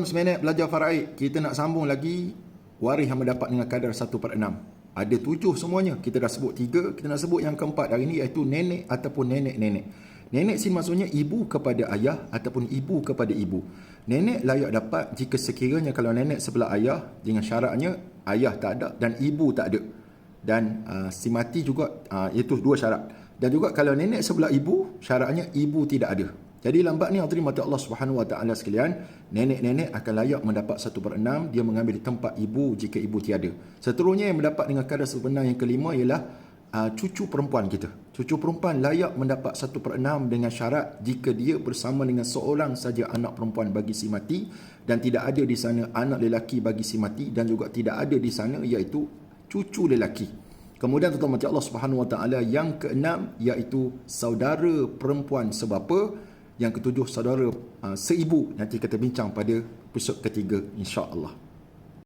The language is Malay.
Seminit belajar faraid, kita nak sambung lagi waris yang mendapat dengan kadar 1/6. Ada 7 semuanya, kita dah sebut 3, kita nak sebut yang keempat hari ini iaitu nenek ataupun nenek-nenek. Nenek sini maksudnya ibu kepada ayah ataupun ibu kepada ibu. Nenek layak dapat jika sekiranya kalau nenek sebelah ayah dengan syaratnya ayah tak ada dan ibu tak ada. Dan si mati juga, itu 2 syarat. Dan juga kalau nenek sebelah ibu, syaratnya ibu tidak ada. Jadi lambat ni hadirin mati Allah Subhanahu Wa Taala sekalian, nenek-nenek akan layak mendapat 1/6, dia mengambil tempat ibu jika ibu tiada. Seterusnya yang mendapat dengan kadar 1/6 yang kelima ialah cucu perempuan kita. Cucu perempuan layak mendapat 1/6 dengan syarat jika dia bersama dengan seorang saja anak perempuan bagi si mati dan tidak ada di sana anak lelaki bagi si mati dan juga tidak ada di sana iaitu cucu lelaki. Kemudian tuan-tuan mati Allah Subhanahu Wa Taala yang keenam iaitu saudara perempuan sebapa. Yang ketujuh saudara seibu. Nanti kita bincang pada episod ketiga insya-Allah.